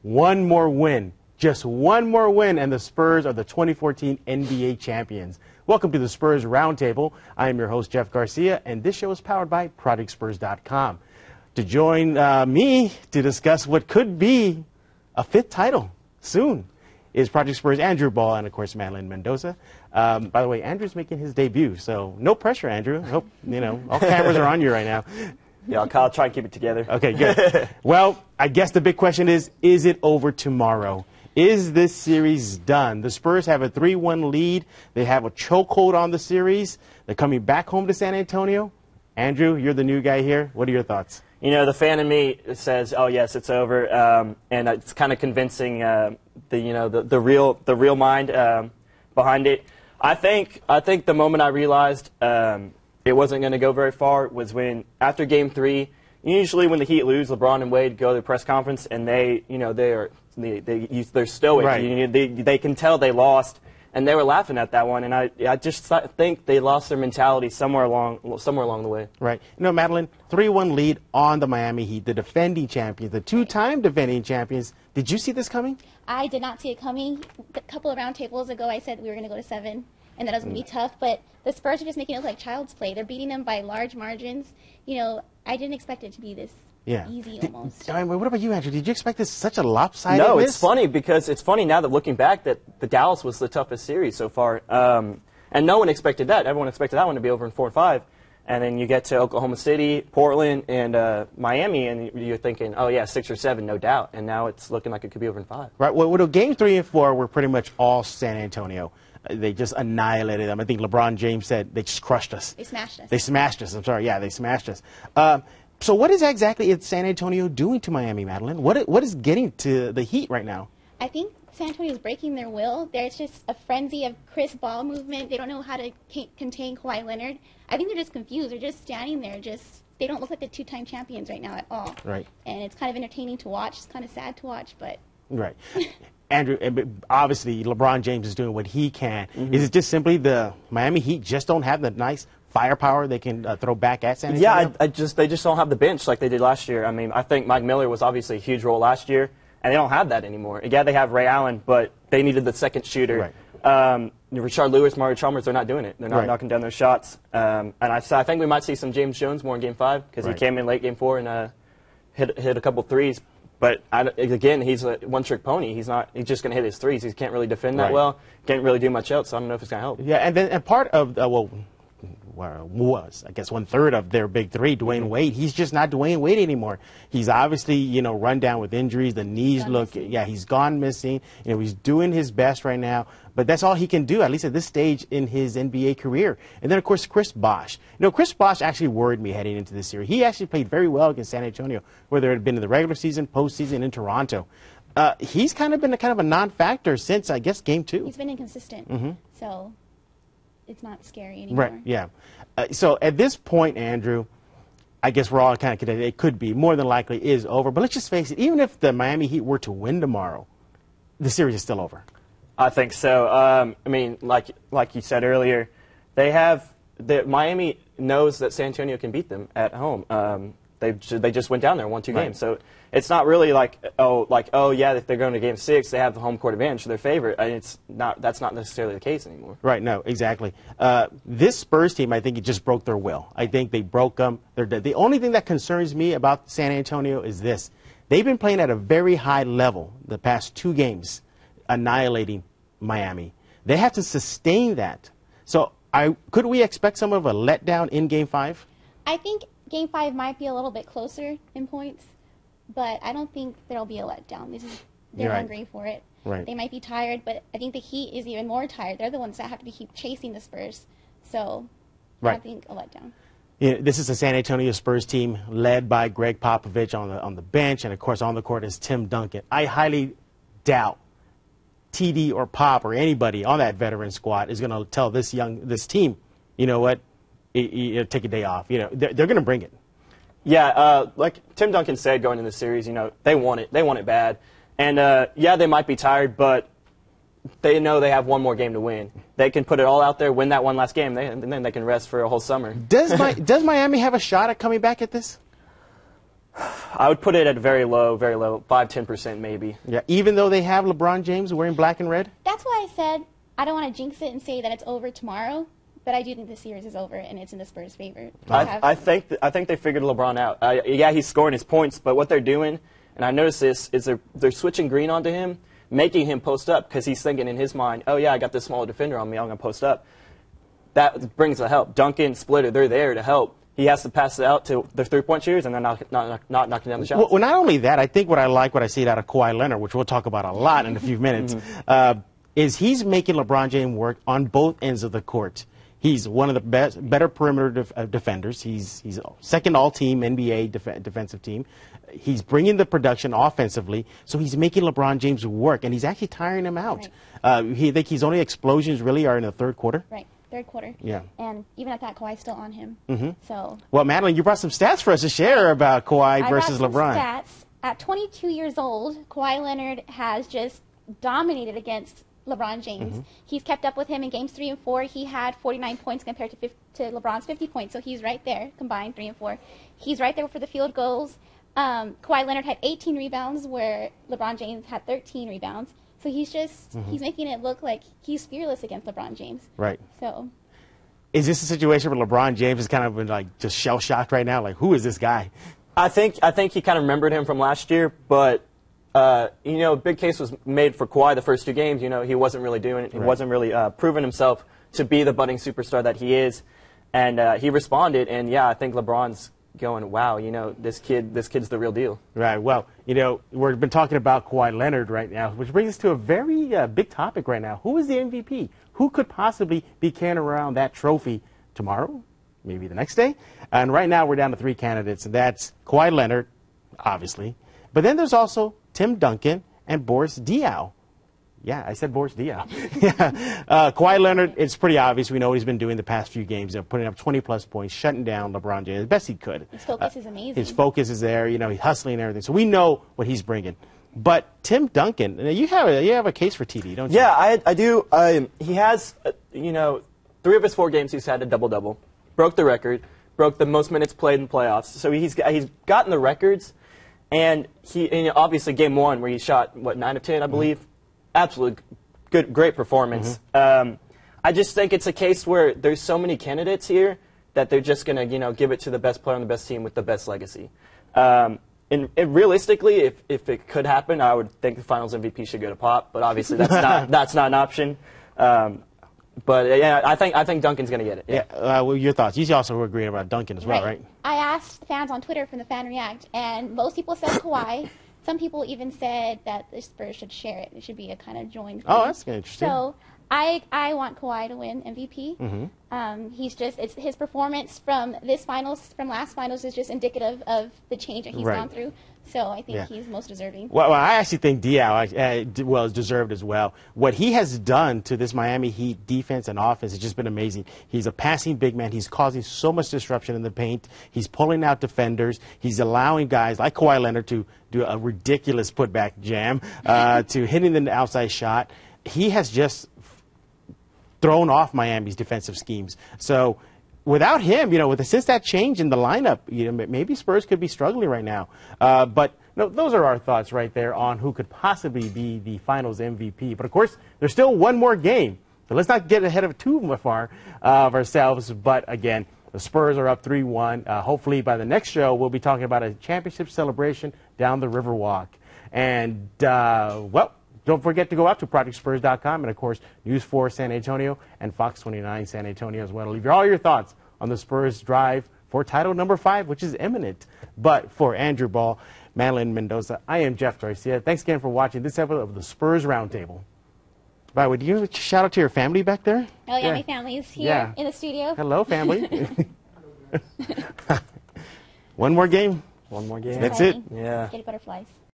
one more win. Just one more win, and the Spurs are the 2014 NBA champions. Welcome to the Spurs Roundtable. I am your host, Jeff Garcia, and this show is powered by ProjectSpurs.com. To join me to discuss what could be a fifth title soon is Project Spurs' Andrew Ball and, of course, Madalyn Mendoza. By the way, Andrew's making his debut, so no pressure, Andrew. I hope, all cameras are on you right now. Yeah, I'll try and keep it together. Okay, good. Well, I guess the big question is it over tomorrow? Is this series done? The Spurs have a 3-1 lead. They have a chokehold on the series. They're coming back home to San Antonio. Andrew, you're the new guy here. What are your thoughts? The fan in me says, "Oh yes, it's over," and it's kind of convincing the real mind behind it. I think the moment I realized it wasn't going to go very far was when after Game 3. Usually when the Heat lose, LeBron and Wade go to the press conference and they're stoic. Right. They can tell they lost, and they were laughing at that one. And I just think they lost their mentality somewhere along the way. Right. Madalyn, 3-1 lead on the Miami Heat, the defending champions, the two-time defending champions. Did you see this coming? I did not see it coming. A couple of roundtables ago, I said we were going to go to 7, and that it was going to be tough. But the Spurs are just making it look like child's play. They're beating them by large margins. I didn't expect it to be this easy almost. What about you, Andrew? Did you expect this such a lopsided No, miss? it's funny because it's funny now that looking back that the Dallas was the toughest series so far. And no one expected that. Everyone expected that one to be over in 4 and 5. And then you get to Oklahoma City, Portland, and Miami, and you're thinking, oh, yeah, 6 or 7, no doubt. And now it's looking like it could be over in 5. Right. Well, Game 3 and 4 were pretty much all San Antonio. They just annihilated them. I think LeBron James said they just crushed us. They smashed us. They smashed us. I'm sorry. Yeah, they smashed us. So what is exactly San Antonio doing to Miami, Madalyn? What is getting to the Heat right now? I think San Antonio is breaking their will. There's just a frenzy of Chris ball movement. They don't know how to contain Kawhi Leonard. I think they're just confused. They're just standing there. They don't look like the two-time champions right now at all. Right. And it's kind of entertaining to watch. It's kind of sad to watch, but... Right. Andrew, obviously LeBron James is doing what he can. Mm-hmm. Is it just simply the Miami Heat just don't have the nice firepower they can throw back at San Antonio? Yeah, they just don't have the bench like they did last year. I mean, I think Mike Miller was obviously a huge role last year, and they don't have that anymore. Yeah, they have Ray Allen, but they needed the second shooter. Right. Richard Lewis, Mario Chalmers, they're not doing it. They're not knocking down those shots. And I think we might see some James Jones more in Game 5 because he came in late Game 4 and hit a couple threes. But again, he's a one-trick pone. He's just going to hit his threes. He can't really defend that well. Can't really do much else. So I don't know if it's going to help. Yeah, and part of was, I guess, 1/3 of their big three, Dwayne Wade. He's just not Dwayne Wade anymore. He's obviously, run down with injuries. The knees he's gone missing. He's doing his best right now, but that's all he can do, at least at this stage in his NBA career. And then, of course, Chris Bosh. Chris Bosh actually worried me heading into this series. He actually played very well against San Antonio, whether it had been in the regular season, postseason, in Toronto. He's kind of been a non-factor since, I guess, Game 2. He's been inconsistent, so it's not scary anymore. Right, yeah. So at this point, Andrew, I guess we're all kind of connected. It could be, more than likely, is over. But let's just face it, even if the Miami Heat were to win tomorrow, the series is still over. I think so. I mean, like you said earlier, Miami knows that San Antonio can beat them at home. They just went down there and won 2 games. So it's not really if they're going to Game 6, they have the home court advantage, they're favorite. That's not necessarily the case anymore. Right, no, exactly. This Spurs team, I think it just broke their will. I think they broke them. They're dead. The only thing that concerns me about San Antonio is this. They've been playing at a very high level the past 2 games, annihilating Miami. They have to sustain that. So could we expect some of a letdown in Game 5? I think Game 5 might be a little bit closer in points, but I don't think there'll be a letdown. They're hungry for it. Right. They might be tired, but I think the Heat is even more tired. They're the ones that have to keep chasing the Spurs. So I don't think a letdown. This is a San Antonio Spurs team led by Greg Popovich on the bench, and, of course, on the court is Tim Duncan. I highly doubt TD or Pop or anybody on that veteran squad is going to tell this team, you know what, take a day off. They're going to bring it. Yeah, like Tim Duncan said going into the series, they want it. They want it bad. And, they might be tired, but they know they have one more game to win. They can put it all out there, win that one last game, and then they can rest for a whole summer. Does Miami have a shot at coming back at this? I would put it at very low, 5-10% maybe. Yeah, even though they have LeBron James wearing black and red? That's why I said I don't want to jinx it and say that it's over tomorrow, but I do think the series is over and it's in the Spurs' favor. I think they figured LeBron out. Yeah, he's scoring his points, but what they're doing, and I noticed this, is they're switching Green onto him, making him post up because he's thinking in his mind, oh, yeah, I got this smaller defender on me, I'm going to post up. That brings the help. Duncan, Splitter, they're there to help. He has to pass it out to the three-point shooters, and they're not knocking down the shots. Well, not only that, I think what I see out of Kawhi Leonard, which we'll talk about a lot in a few minutes, is he's making LeBron James work on both ends of the court. He's one of the better perimeter defenders. He's second all-team NBA defensive team. He's bringing the production offensively, so he's making LeBron James work, and he's actually tiring him out. Right. I think his only explosions really are in the third quarter. Right. Third quarter. Yeah. And even at that, Kawhi's still on him. So. Well, Madalyn, you brought some stats for us to share about Kawhi versus LeBron. Stats. At 22 years old, Kawhi Leonard has just dominated against LeBron James. He's kept up with him in games 3 and 4. He had 49 points compared to LeBron's 50 points. So he's right there, combined 3 and 4. He's right there for the field goals. Kawhi Leonard had 18 rebounds, where LeBron James had 13 rebounds. So he's just he's making it look like he's fearless against LeBron James. Right. So. Is this a situation where LeBron James is kind of like just shell shocked right now? Like, who is this guy? I think he kind of remembered him from last year, but big case was made for Kawhi the first 2 games. He wasn't really doing it. He wasn't really proving himself to be the budding superstar that he is, and he responded. And yeah, I think LeBron's going, wow, this kid's the real deal. Right. Well, we've been talking about Kawhi Leonard right now, which brings us to a very big topic right now. Who is the MVP? Who could possibly be carrying around that trophy tomorrow, maybe the next day? And right now we're down to 3 candidates, and that's Kawhi Leonard, obviously. But then there's also Tim Duncan and Boris Diaw. Yeah, I said Boris Diaw. Kawhi Leonard, it's pretty obvious. We know what he's been doing the past few games. Putting up 20-plus points, shutting down LeBron James as best he could. His focus is amazing. His focus is there. He's hustling and everything. So we know what he's bringing. But Tim Duncan, you have a case for TD, don't you? Yeah, I do. He has, 3 of his 4 games he's had a double-double. Broke the record. Broke the most minutes played in playoffs. So he's gotten the records. And obviously game 1 where he shot, 9 of 10, I believe. Absolutely great performance. I just think it's a case where there's so many candidates here that they're just going to, give it to the best player on the best team with the best legacy. And realistically, if it could happen, I would think the Finals MVP should go to Pop. But obviously, that's not an option. But yeah, I think Duncan's going to get it. Yeah. Well, your thoughts? You also were agreeing about Duncan as well, right? I asked fans on Twitter from the Fan React, and most people said Kawhi. Some people even said that the Spurs should share it. It should be a kind of joint thing. Oh, that's interesting. So I want Kawhi to win MVP. It's his performance from last finals is just indicative of the change that he's gone through. So I think he's most deserving. Well, I actually think Diaw is deserved as well. What he has done to this Miami Heat defense and offense has just been amazing. He's a passing big man. He's causing so much disruption in the paint. He's pulling out defenders. He's allowing guys like Kawhi Leonard to do a ridiculous putback jam, to hitting the outside shot. He has just thrown off Miami's defensive schemes. So without him, since that change in the lineup, maybe Spurs could be struggling right now. But no, those are our thoughts right there on who could possibly be the Finals MVP. But of course, there's still one more game, so let's not get ahead of too far of ourselves. But again, the Spurs are up 3-1. Hopefully, by the next show, we'll be talking about a championship celebration down the Riverwalk. And don't forget to go out to ProjectSpurs.com and, of course, News 4 San Antonio and Fox 29 San Antonio as well. Leave all your thoughts on the Spurs drive for title number 5, which is imminent. But for Andrew Ball, Madalyn Mendoza, I am Jeff Garcia. Thanks again for watching this episode of the Spurs Roundtable. By the way, do you shout out to your family back there? Oh, yeah, my family is here in the studio. Hello, family. One more game. One more game. That's it. Yeah. Get butterflies.